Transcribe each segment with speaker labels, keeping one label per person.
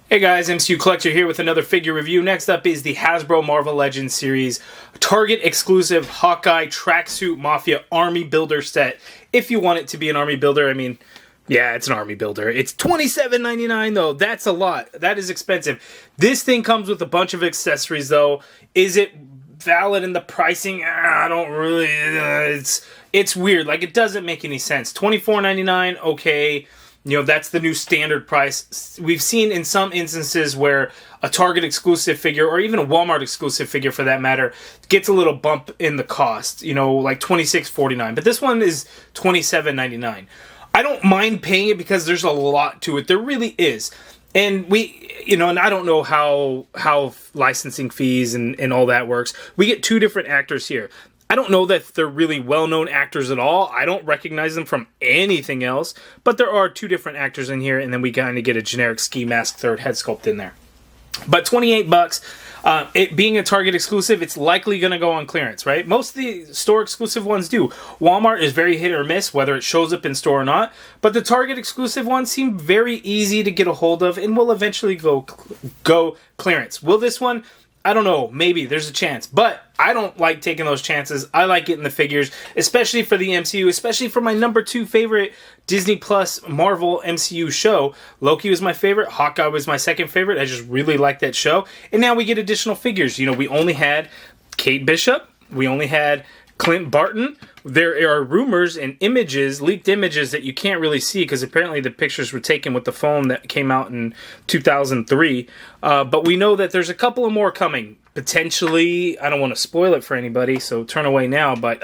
Speaker 1: Hey guys, MCU Collector here with another figure review. Next up is the Hasbro Marvel Legends series Target exclusive Hawkeye Tracksuit Mafia Army Builder set. If you want it to be an army builder, I mean, yeah, it's an army builder. It's $27.99 though. That's a lot. That is expensive. This thing comes with a bunch of accessories though. Is it valid in the pricing? I don't really. It's weird. Like, it doesn't make any sense. $24.99, okay. You know, that's the new standard price. We've seen in some instances where a Target exclusive figure, or even a Walmart exclusive figure for that matter, gets a little bump in the cost, you know, like $26.49. But this one is $27.99. I don't mind paying it because there's a lot to it. There really is. And and I don't know how licensing fees and all that works. We get two different actors here. I don't know that they're really well-known actors at all. I don't recognize them from anything else. But there are two different actors in here, and then we kind of get a generic ski mask third head sculpt in there. But $28, it being a Target exclusive, it's likely going to go on clearance, right? Most of the store exclusive ones do. Walmart is very hit or miss, whether it shows up in store or not. But the Target exclusive ones seem very easy to get a hold of and will eventually go clearance. Will this one? I don't know. Maybe. There's a chance. But I don't like taking those chances. I like getting the figures, especially for the MCU, especially for my number 2 favorite Disney Plus Marvel MCU show. Loki was my favorite. Hawkeye was my second favorite. I just really like that show. And now we get additional figures. You know, we only had Kate Bishop. We only had Clint Barton. There are rumors and images, leaked images that you can't really see because apparently the pictures were taken with the phone that came out in 2003. But we know that there's a couple of more coming. Potentially, I don't want to spoil it for anybody, so turn away now, but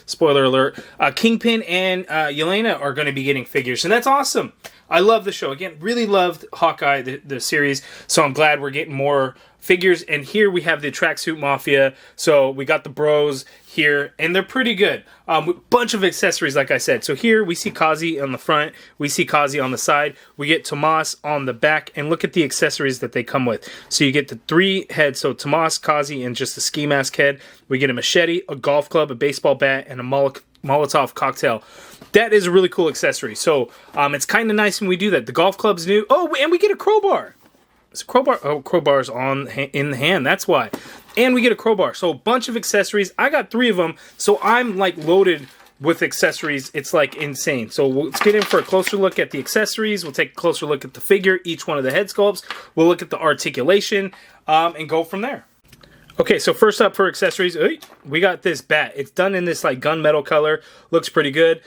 Speaker 1: spoiler alert. Kingpin and Yelena are going to be getting figures, and that's awesome. I love the show. Again, really loved Hawkeye, the series, so I'm glad we're getting more figures. And here we have the Tracksuit Mafia. So we got the bros here, and they're pretty good. Bunch of accessories, like I said. So here we see Kazi on the front. We see Kazi on the side. We get Tomas on the back, and look at the accessories that they come with. So you get the 3 heads. So Tomas, Kazi, and just a ski mask head. We get a machete, a golf club, a baseball bat, and a Molotov cocktail. That is a really cool accessory. So it's kind of nice when we do that. The golf club's new. Oh, and we get a crowbar. It's a crowbar. Oh, crowbar's in the hand. That's why. And we get a crowbar. So a bunch of accessories. I got 3 of them. So I'm like loaded with accessories. It's like insane. So let's get in for a closer look at the accessories. We'll take a closer look at the figure, each one of the head sculpts. We'll look at the articulation and go from there. Okay, so first up for accessories, we got this bat. It's done in this like gunmetal color. Looks pretty good.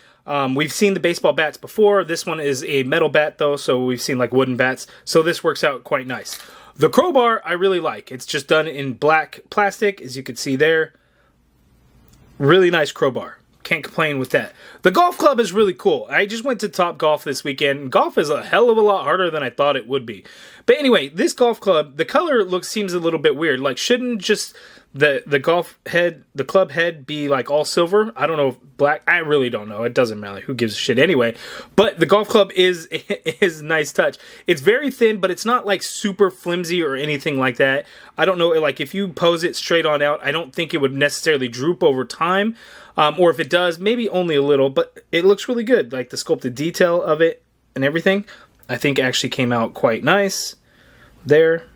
Speaker 1: We've seen the baseball bats before. This one is a metal bat though, so we've seen like wooden bats. So this works out quite nice. The crowbar I really like. It's just done in black plastic, as you can see there. Really nice crowbar. Can't complain with that. The golf club is really cool. I just went to Top Golf this weekend. Golf is a hell of a lot harder than I thought it would be. But anyway, this golf club, the color seems a little bit weird. Like, shouldn't just the golf head, the club head be like all silver? I don't know if black. I really don't know. It doesn't matter. Who gives a shit anyway? But the golf club is a nice touch. It's very thin, but it's not like super flimsy or anything like that. I don't know. Like, if you pose it straight on out, I don't think it would necessarily droop over time. Or if it does, maybe only a little, but it looks really good. Like the sculpted detail of it and everything, I think actually came out quite nice there.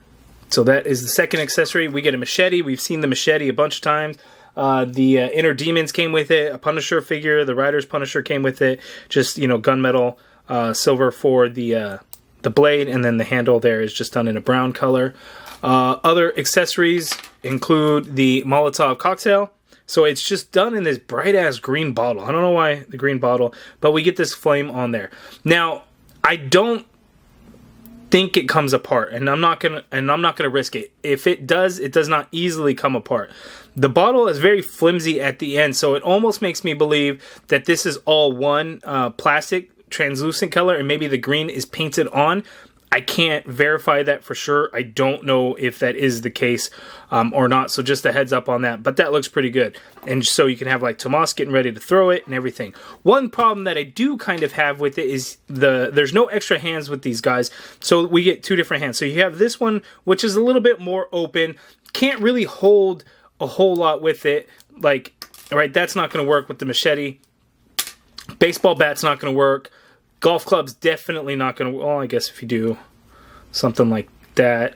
Speaker 1: So that is the second accessory. We get a machete. We've seen the machete a bunch of times. The Inner Demons came with it. A Punisher figure. The Rider's Punisher came with it. Just, gunmetal silver for the blade, and then the handle there is just done in a brown color. Other accessories include the Molotov cocktail. So it's just done in this bright-ass green bottle. I don't know why the green bottle, but we get this flame on there. Now, I don't think it comes apart, and I'm not gonna risk it. If it does not easily come apart. The bottle is very flimsy at the end, so it almost makes me believe that this is all one plastic translucent color, and maybe the green is painted on. I can't verify that for sure. I don't know if that is the case or not. So just a heads up on that. But that looks pretty good. And so you can have like Tomas getting ready to throw it and everything. One problem that I do kind of have with it is there's no extra hands with these guys. So we get 2 different hands. So you have this one, which is a little bit more open. Can't really hold a whole lot with it. Like, all right, that's not going to work with the machete. Baseball bat's not going to work. Golf club's definitely not going to... Well, I guess if you do something like that.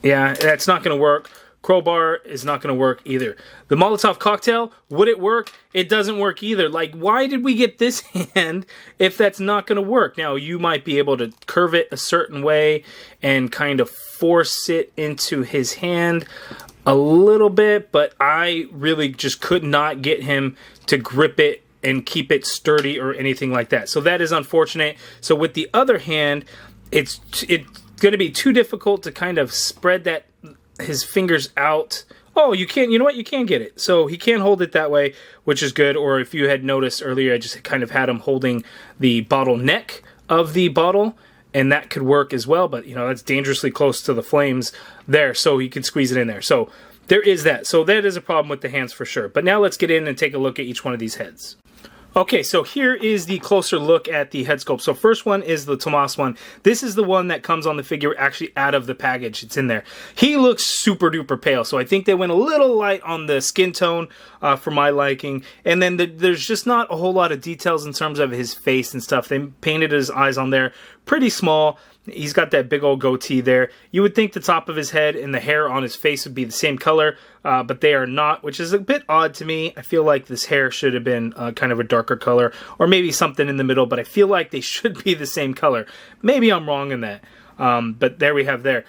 Speaker 1: Yeah, that's not going to work. Crowbar is not going to work either. The Molotov cocktail, would it work? It doesn't work either. Like, why did we get this hand if that's not going to work? Now, you might be able to curve it a certain way and kind of force it into his hand a little bit, but I really just could not get him to grip it and keep it sturdy or anything like that. So that is unfortunate. So with the other hand, it's going to be too difficult to kind of spread that his fingers out. Oh, you can't, you know what? You can get it. So he can hold it that way, which is good. Or if you had noticed earlier, I just kind of had him holding the bottle neck of the bottle, and that could work as well. But, you know, that's dangerously close to the flames there, so he could squeeze it in there. So there is that. So that is a problem with the hands for sure. But now let's get in and take a look at each one of these heads. Okay, so here is the closer look at the head sculpt. So first one is the Tomas one. This is the one that comes on the figure actually out of the package. It's in there. He looks super duper pale, so I think they went a little light on the skin tone for my liking. And then there's just not a whole lot of details in terms of his face and stuff. They painted his eyes on there pretty small. He's got that big old goatee there. You would think the top of his head and the hair on his face would be the same color, but they are not, which is a bit odd to me. I feel like this hair should have been kind of a darker color, or maybe something in the middle, but I feel like they should be the same color. Maybe I'm wrong in that, but there we have there.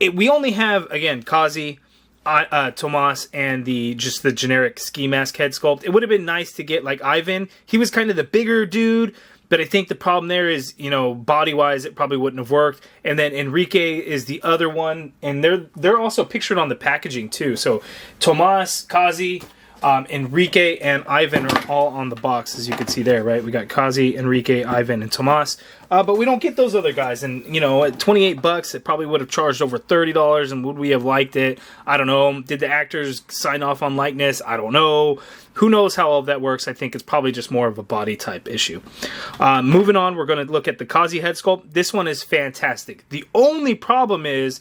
Speaker 1: We only have, again, Kazi, Tomas, and just the generic ski mask head sculpt. It would have been nice to get like Ivan. He was kind of the bigger dude, but I think the problem there is, you know, body-wise, it probably wouldn't have worked. And then Enrique is the other one, and they're also pictured on the packaging too. So Tomas, Kazi, Enrique, and Ivan are all on the box, as you can see there, right? We got Kazi, Enrique, Ivan, and Tomas. But we don't get those other guys. And, you know, at 28 bucks, it probably would have charged over $30. And would we have liked it? I don't know. Did the actors sign off on likeness? I don't know. Who knows how all of that works? I think it's probably just more of a body type issue. Moving on, we're going to look at the Kazi head sculpt. This one is fantastic. The only problem is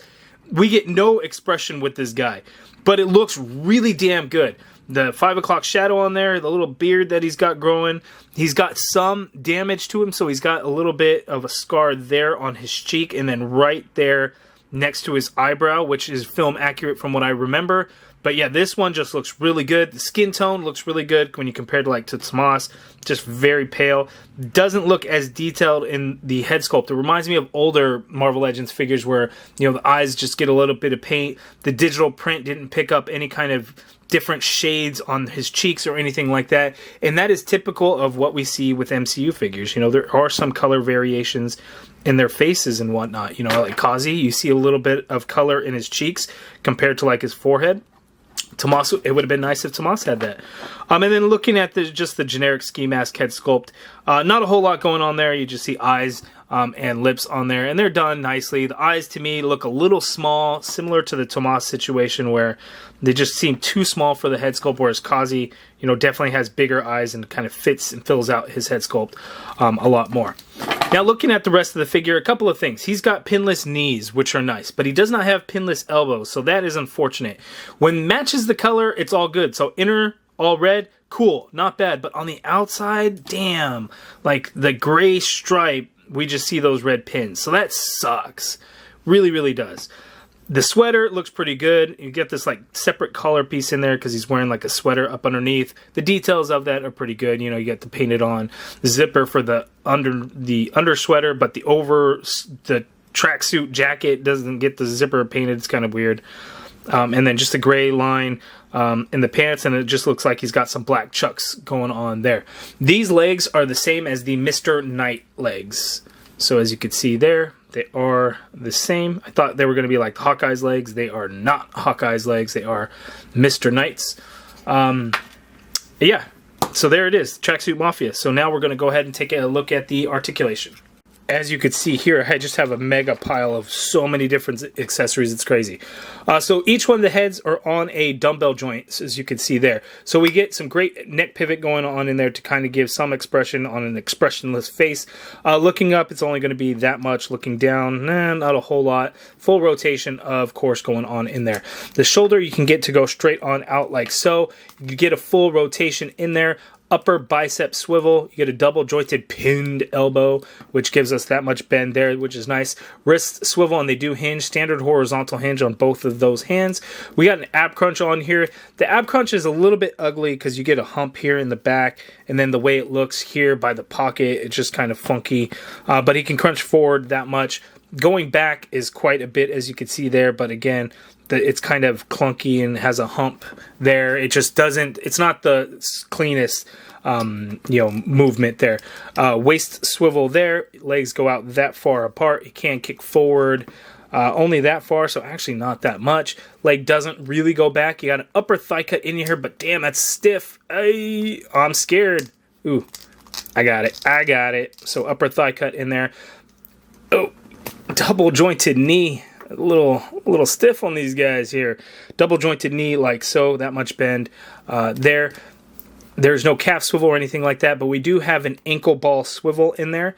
Speaker 1: we get no expression with this guy, but it looks really damn good. The 5 o'clock shadow on there, the little beard that he's got growing. He's got some damage to him, so he's got a little bit of a scar there on his cheek, and then right there next to his eyebrow, which is film accurate from what I remember. But yeah, this one just looks really good. The skin tone looks really good when you compare to Tomas. Just very pale. Doesn't look as detailed in the head sculpt. It reminds me of older Marvel Legends figures where, you know, the eyes just get a little bit of paint. The digital print didn't pick up any kind of different shades on his cheeks or anything like that. And that is typical of what we see with MCU figures. You know, there are some color variations in their faces and whatnot. You know, like Kazi, you see a little bit of color in his cheeks compared to like his forehead. Tomas, it would have been nice if Tomas had that. And then looking at just the generic ski mask head sculpt, not a whole lot going on there. You just see eyes and lips on there, and they're done nicely. The eyes, to me, look a little small, similar to the Tomas situation where they just seem too small for the head sculpt, whereas Kazi, you know, definitely has bigger eyes and kind of fits and fills out his head sculpt a lot more. Now, looking at the rest of the figure, a couple of things. He's got pinless knees, which are nice, but he does not have pinless elbows, so that is unfortunate. When matches the color, it's all good. So inner, all red, cool, not bad. But on the outside, damn, like the gray stripe, we just see those red pins. So that sucks. Really, really does. The sweater looks pretty good. You get this like separate collar piece in there because he's wearing like a sweater up underneath. The details of that are pretty good. You know, you get the painted on zipper for the under sweater, but the tracksuit jacket doesn't get the zipper painted. It's kind of weird. And then just a gray line in the pants, and it just looks like he's got some black chucks going on there. These legs are the same as the Mr. Knight legs. So as you can see there, they are the same. I thought they were going to be like Hawkeye's legs. They are not Hawkeye's legs. They are Mr. Knight's. Yeah, so there it is, Tracksuit Mafia. So now we're going to go ahead and take a look at the articulation. As you can see here, I just have a mega pile of so many different accessories. It's crazy. So each one of the heads are on a dumbbell joint, as you can see there. So we get some great neck pivot going on in there to kind of give some expression on an expressionless face. Looking up, it's only going to be that much. Looking down, not a whole lot. Full rotation, of course, going on in there. The shoulder you can get to go straight on out like so. You get a full rotation in there. upper bicep swivel. You get a double jointed pinned elbow, which gives us that much bend there, which is nice. Wrist swivel, and they do hinge. Standard horizontal hinge on both of those hands. We got an ab crunch on here. The ab crunch is a little bit ugly because you get a hump here in the back, and then the way it looks here by the pocket, it's just kind of funky. But he can crunch forward that much. Going back is quite a bit, as you can see there, but again, it's kind of clunky and has a hump there. It just doesn't, it's not the cleanest, movement there. Waist swivel there, legs go out that far apart. You can't kick forward only that far, so actually not that much. Leg doesn't really go back. You got an upper thigh cut in here, but damn, that's stiff. I'm scared. Ooh, I got it. So upper thigh cut in there. Oh, double jointed knee. A little stiff on these guys here. Double jointed knee like so, that much bend there. There's no calf swivel or anything like that, but we do have an ankle ball swivel in there.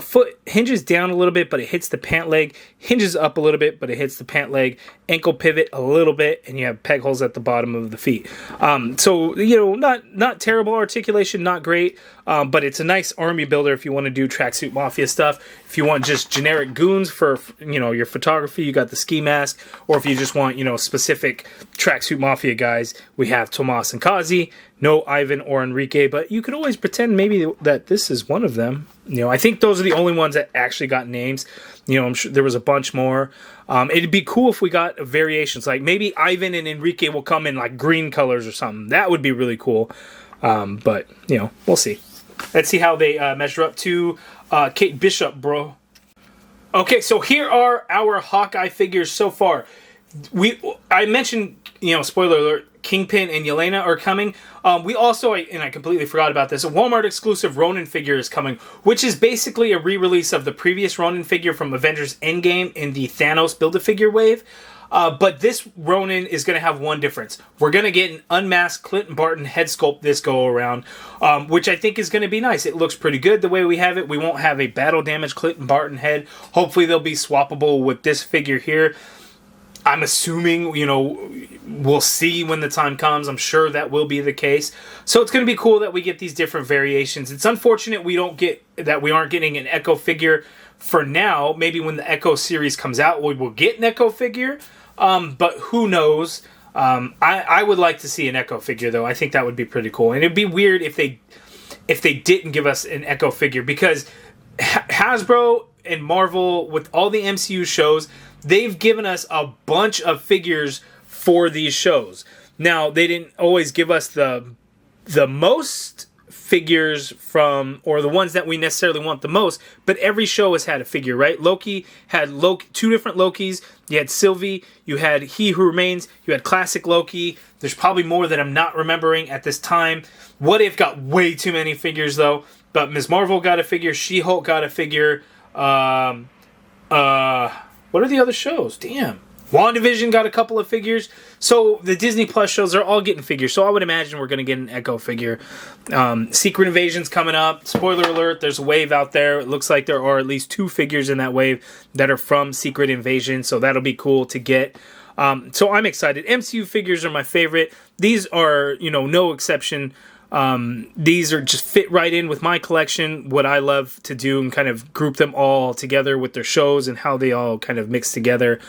Speaker 1: Foot hinges down a little bit, but it hits the pant leg. Hinges up a little bit, but it hits the pant leg. Ankle pivot a little bit, and you have peg holes at the bottom of the feet. So, not terrible articulation, not great, but it's a nice army builder if you want to do Tracksuit Mafia stuff. If you want just generic goons for, your photography, you got the ski mask. Or if you just want, specific Tracksuit Mafia guys, we have Tomas and Kazi. No Ivan or Enrique, but you could always pretend maybe that this is one of them. I think those are the only ones that actually got names. I'm sure there was a bunch more. It'd be cool if we got variations. Like maybe Ivan and Enrique will come in like green colors or something. That would be really cool. But, we'll see. Let's see how they measure up to Kate Bishop, bro. Okay, so here are our Hawkeye figures so far. I mentioned, spoiler alert, Kingpin and Yelena are coming. We also, and I completely forgot about this, a Walmart exclusive Ronin figure is coming, which is basically a re-release of the previous Ronin figure from Avengers Endgame in the Thanos Build-A-Figure wave. But this Ronin is going to have one difference. We're going to get an unmasked Clinton Barton head sculpt this go-around, which I think is going to be nice. It looks pretty good the way we have it. We won't have a battle-damaged Clinton Barton head. Hopefully they'll be swappable with this figure here. I'm assuming, we'll see when the time comes. I'm sure that will be the case. So it's going to be cool that we get these different variations. It's unfortunate we aren't getting an Echo figure for now. Maybe when the Echo series comes out, we will get an Echo figure. But who knows? I would like to see an Echo figure, though. I think that would be pretty cool. And it'd be weird if they didn't give us an Echo figure, because Hasbro and Marvel, with all the MCU shows, they've given us a bunch of figures for these shows. Now, they didn't always give us the most figures from, or the ones that we necessarily want the most, but every show has had a figure, right? Loki had two different Lokis. You had Sylvie, you had He Who Remains, you had Classic Loki. There's probably more that I'm not remembering at this time. What If got way too many figures, though. But Ms. Marvel got a figure, She-Hulk got a figure, what are the other shows? Damn. WandaVision got a couple of figures. So the Disney Plus shows are all getting figures. So I would imagine we're going to get an Echo figure. Secret Invasion's coming up. Spoiler alert, there's a wave out there. It looks like there are at least 2 figures in that wave that are from Secret Invasion. So that'll be cool to get. So I'm excited. MCU figures are my favorite. These are, no exception. These are just fit right in with my collection, what I love to do, and kind of group them all together with their shows and how they all kind of mix together.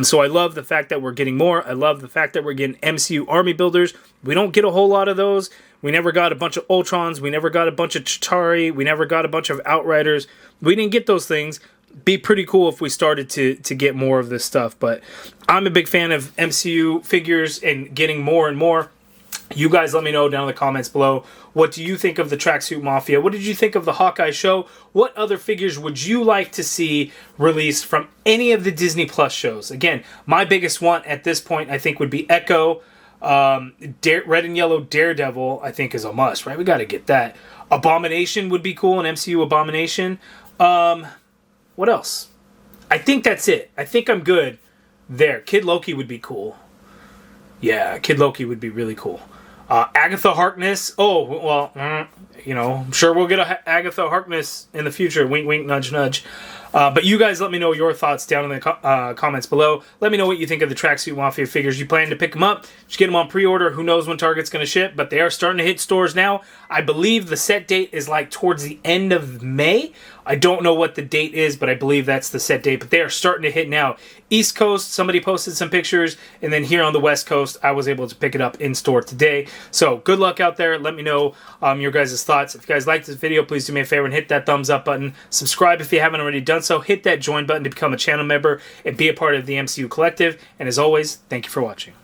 Speaker 1: So I love the fact that we're getting more. I love the fact that we're getting MCU army builders. We don't get a whole lot of those. We never got a bunch of Ultrons. We never got a bunch of Chitauri. We never got a bunch of Outriders. We didn't get those things. Be pretty cool if we started to get more of this stuff. But I'm a big fan of MCU figures and getting more and more. You guys let me know down in the comments below. What do you think of the Tracksuit Mafia? What did you think of the Hawkeye show? What other figures would you like to see released from any of the Disney Plus shows? Again, my biggest one at this point, I think, would be Echo. Red and Yellow Daredevil, I think, is a must, right? We got to get that. Abomination would be cool, an MCU Abomination. What else? I think that's it. I think I'm good there. Kid Loki would be cool. Yeah, Kid Loki would be really cool. Agatha Harkness. Oh, well, I'm sure we'll get a Agatha Harkness in the future. Wink, wink, nudge, nudge. But you guys let me know your thoughts down in the comments below. Let me know what you think of the Tracksuit Mafia figures. You plan to pick them up? Just get them on pre-order. Who knows when Target's going to ship, but they are starting to hit stores now. I believe the set date is like towards the end of May. I don't know what the date is, but I believe that's the set date. But they are starting to hit now. East Coast, somebody posted some pictures, and then here on the West Coast, I was able to pick it up in store today. So good luck out there. Let me know your guys' thoughts. If you guys liked this video, please do me a favor and hit that thumbs up button. Subscribe if you haven't already done so. Hit that join button to become a channel member and be a part of the MCU collective. And as always, thank you for watching.